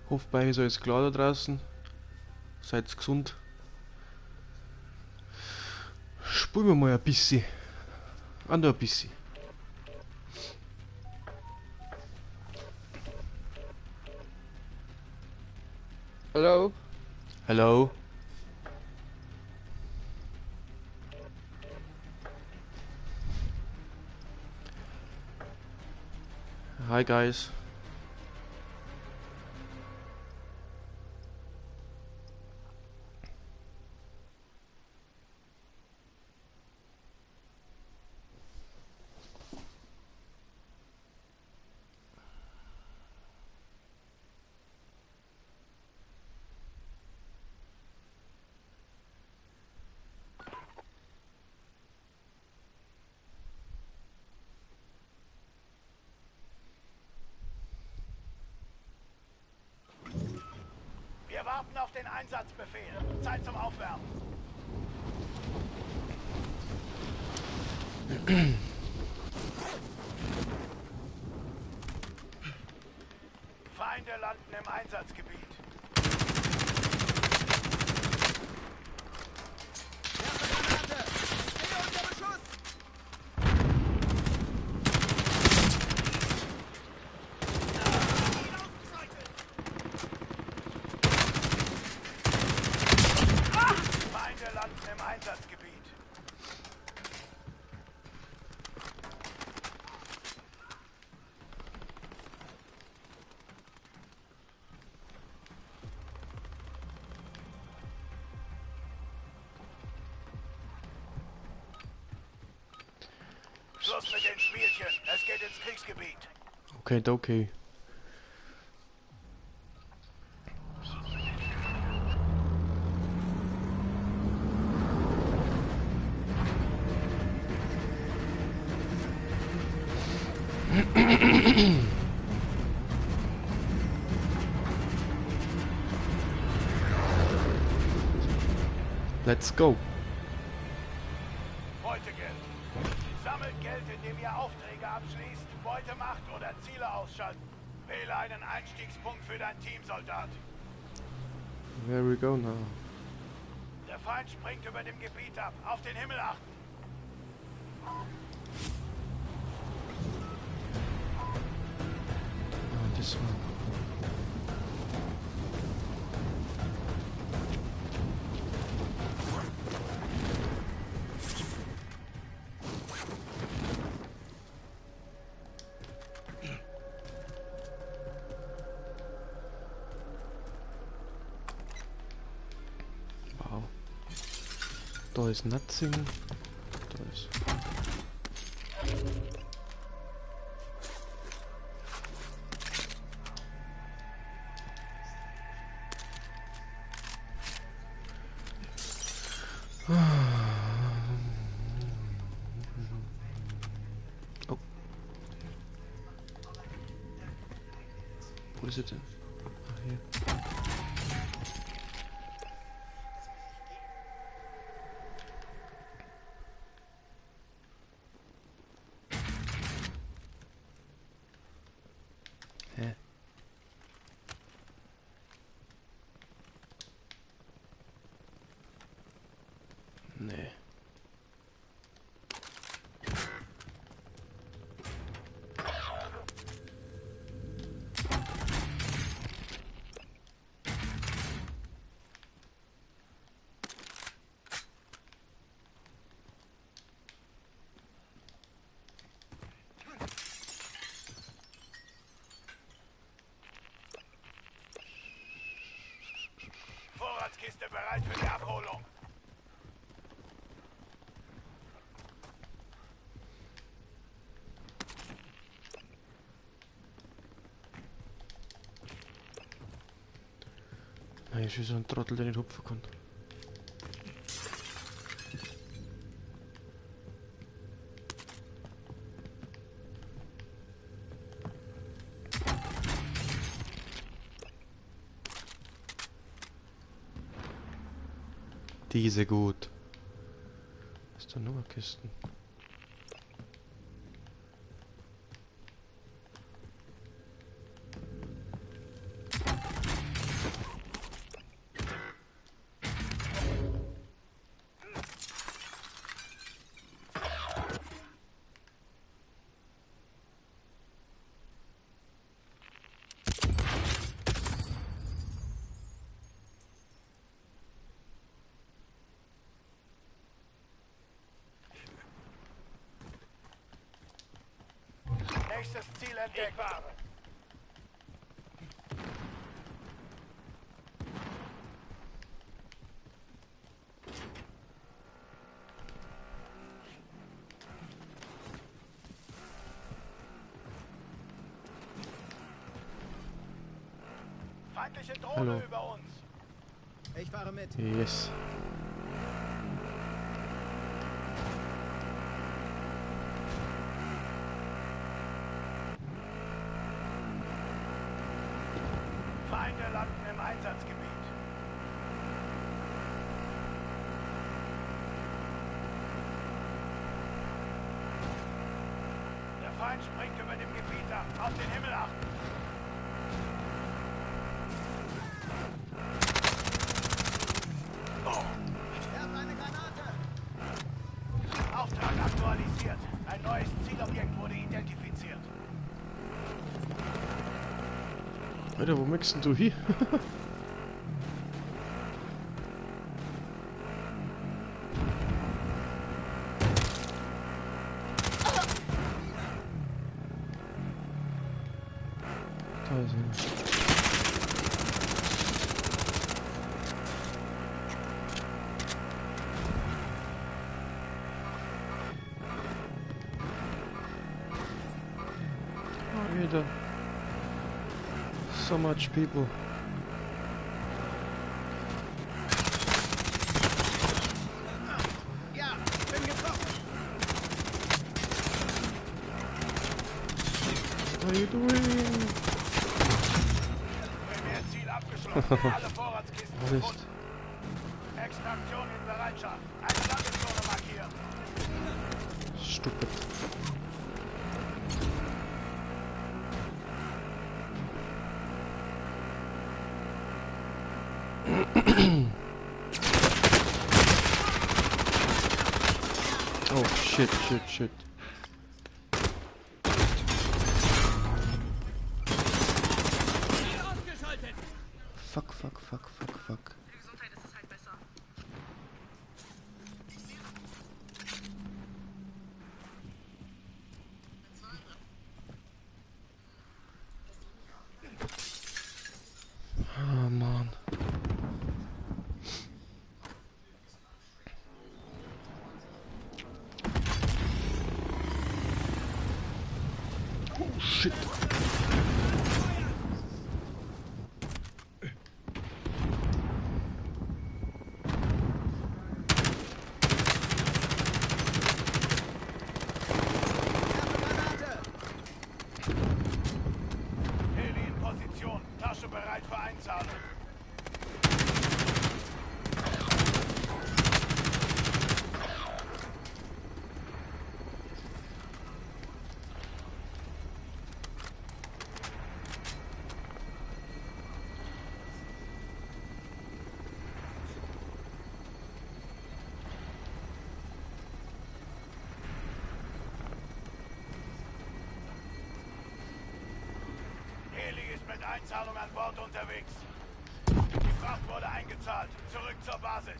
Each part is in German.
Hoffe, bei euch ist alles klar da draußen. Seid gesund. Spielen wir mal ein bisschen. Ah, nur ein bisschen. Hallo? Hello. Hi guys. Wir warten auf den Einsatzbefehl. Zeit zum Aufwärmen. Feinde landen im Einsatzgebiet. Feinde landen im Einsatzgebiet. Schluss mit den Spielchen. Es geht ins Kriegsgebiet. Okay, okay. Let's go. Beutegeld. Sammelt Geld, indem ihr Aufträge abschließt, Beute macht oder Ziele ausschalten. Wähle einen Einstiegspunkt für dein Team, Soldat. Where we go now? Der Feind springt über dem Gebiet ab. Auf den Himmel achten. Ah, this one. Wow. Da ist nothing. Da ist. Oh. Wo ist er denn? Ah, hier. Hä? Nee. Vorratskiste bereit für die Abholung. Ah, hier ist wieder so ein Trottel, der nicht hupfen kann. Diese gut. Ist da nur Kisten? Nächstes Ziel entdeckt. Feindliche Drohne Hallo. über uns. Ich fahre mit. Yes. Feinde landen im Einsatzgebiet. Der Feind springt über dem Gebiet ab. Auf den Himmel achten. Er hat eine Granate. Auftrag aktualisiert. Ein neues Zielobjekt wurde identifiziert. Alter, wo möchtest denn du hier? Da ist er. Oh, wieder. So much people. Ja, bin getroffen. What are you doing? Primärziel abgeschlossen. Alle Vorratskisten Mist. gefunden. Extraktion in Bereitschaft. Eine Landezone markiert. Stupid. Oh shit, shit, shit. Fuck, fuck, fuck, fuck, fuck. Für Gesundheit ist es halt besser. Oh man. Oh shit. Granate. Heli in Position. Tasche bereit für Einzahlung. Heli ist mit Einzahlung an Bord unterwegs. Die Fracht wurde eingezahlt. Zurück zur Basis.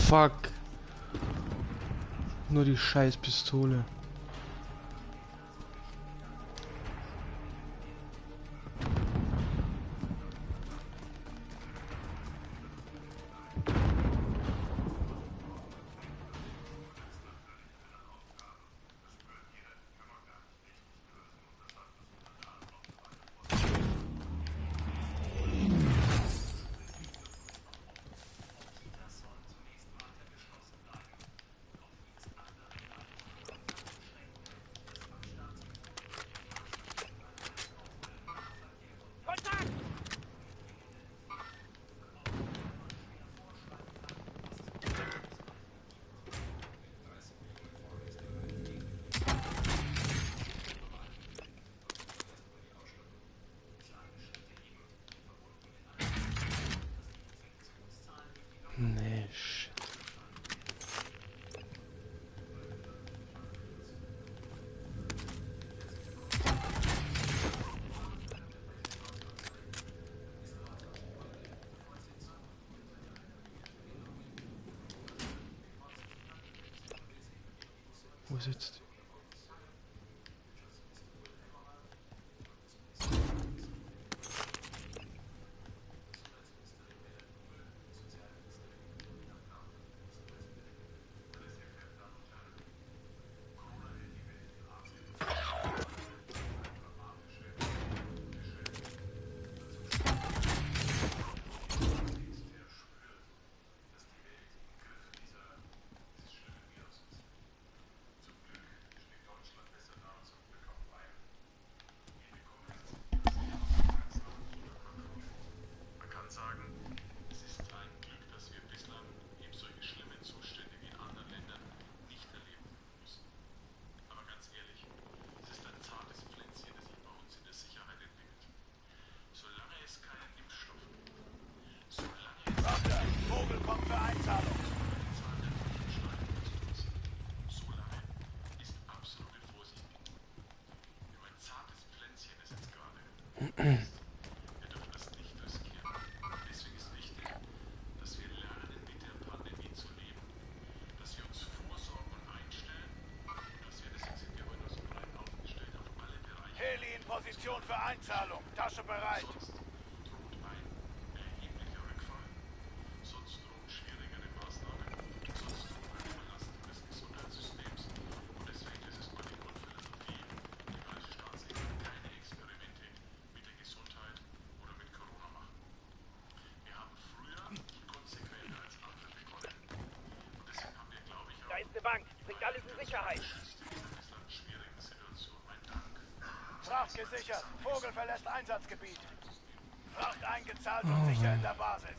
Fuck. Nur die scheiß Pistole. Wo ist jetzt? Vogel kommt für Einzahlung. Heli in Position für Einzahlung. Tasche bereit. Da ist eine Bank. Bringt alles in Sicherheit. Fracht gesichert. Vogel verlässt Einsatzgebiet. Fracht eingezahlt und sicher in der Basis.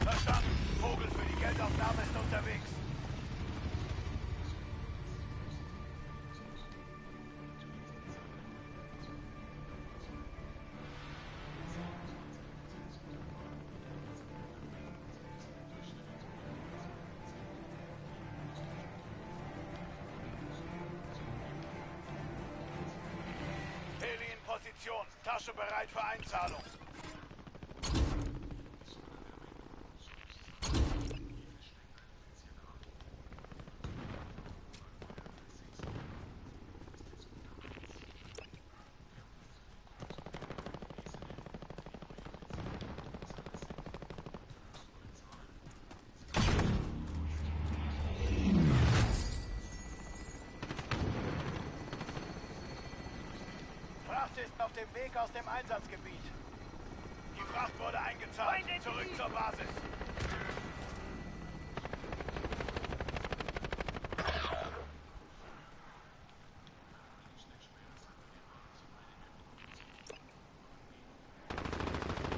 Verstanden. Vogel für die Geldaufnahme ist unterwegs. Heli in Position. Tasche bereit für Einzahlung. Fracht ist auf dem Weg aus dem Einsatzgebiet. Die Fracht wurde eingezahlt. Zurück zur Basis.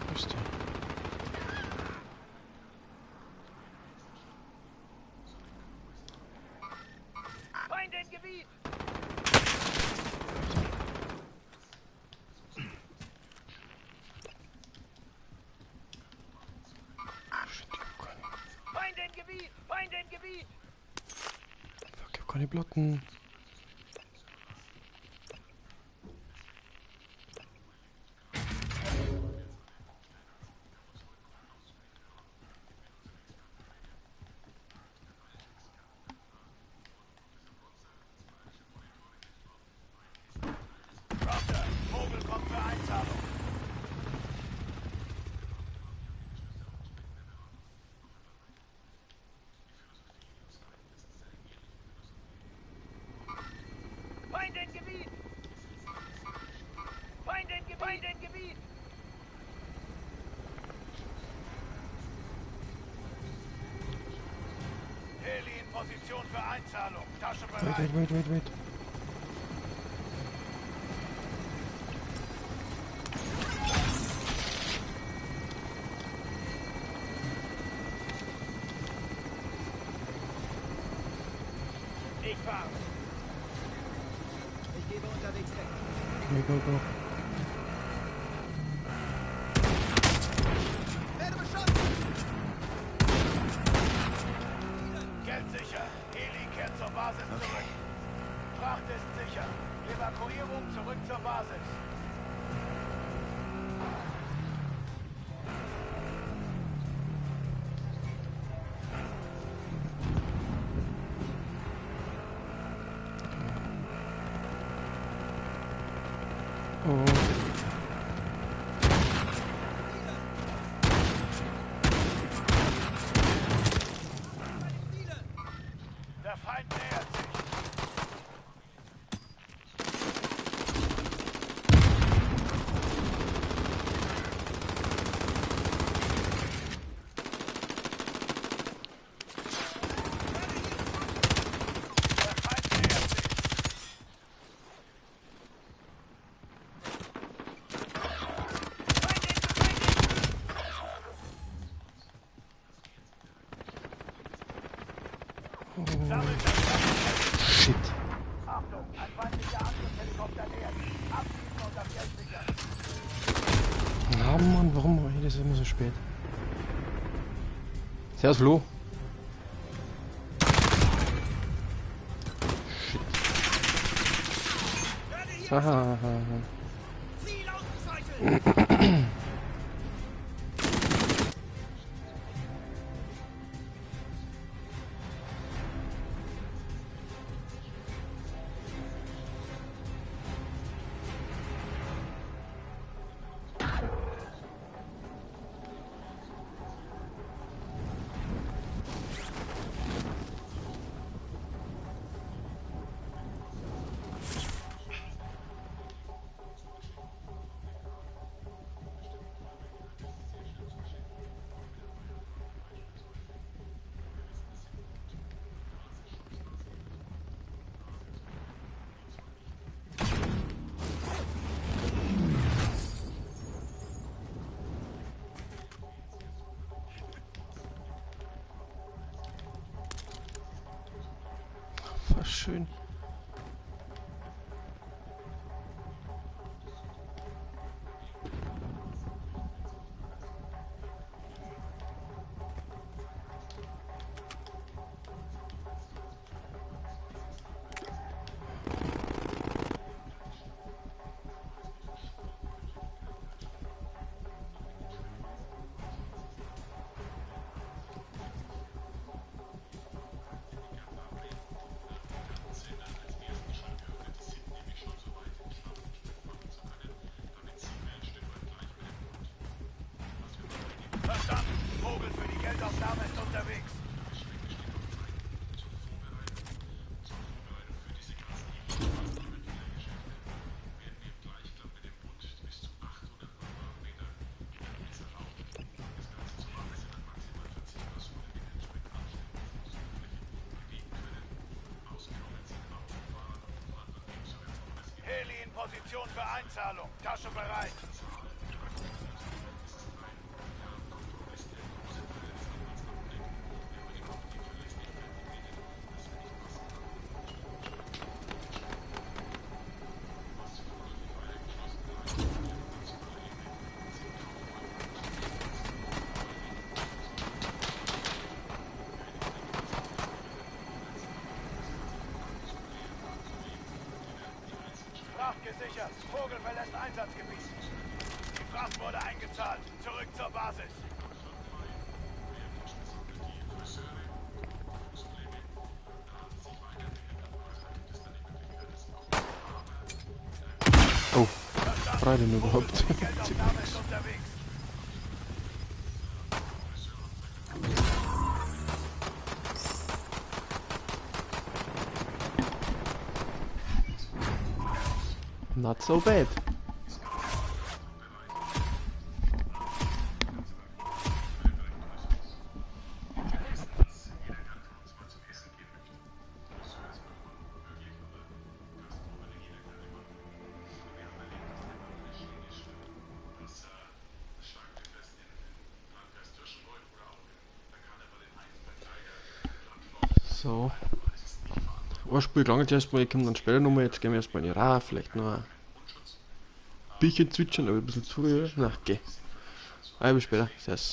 Wo ist der? Feinde im Gebiet. Shit, ich hab keine. Feinde im Gebiet. Feinde im Gebiet. Fuck, ich hab keine Platten. Roger. Vogel kommt für Einzahlung. Feinde im Gebiet. Feinde im Gebiet. Feinde im Gebiet. Heli in Position für Einzahlung. Tasche Wait, bereit. wait, wait, wait, wait. Ich fahre. Ich gebe unterwegs weg. Go, go, go. Werde beschossen! Geld sicher. Heli kehrt zur Basis zurück. Fracht ist sicher. Evakuierung zurück zur Basis. Oh. Der Feind nähert sich. Der Feind nähert sich. Sammelt das Ganze. Shit. Achtung, ein feindlicher Angriffshelikopter nähert sich. Abschießen und das Geld sichern. Ah Mann, warum mache ich das immer so spät? Servus Flo. Shit. Haha. Ziel ausgezeichnet! Was schön. Verstanden. Vogel für die Geldaufnahme ist unterwegs. Heli in Position für Einzahlung. Tasche bereit. Fracht gesichert. Vogel verlässt Einsatzgebiet. Die Fracht wurde eingezahlt. Zurück zur Basis. Oh, frei denn überhaupt? Die Geldaufnahme ist unterwegs. Not so bad. So. ein Spiel gelangt erstmal, ich komme dann später nochmal, jetzt gehen wir erstmal in die Ra, vielleicht noch ein Bierchen zwitschern, aber ein bisschen zu früh. Na, geh. Also bis später. Servus.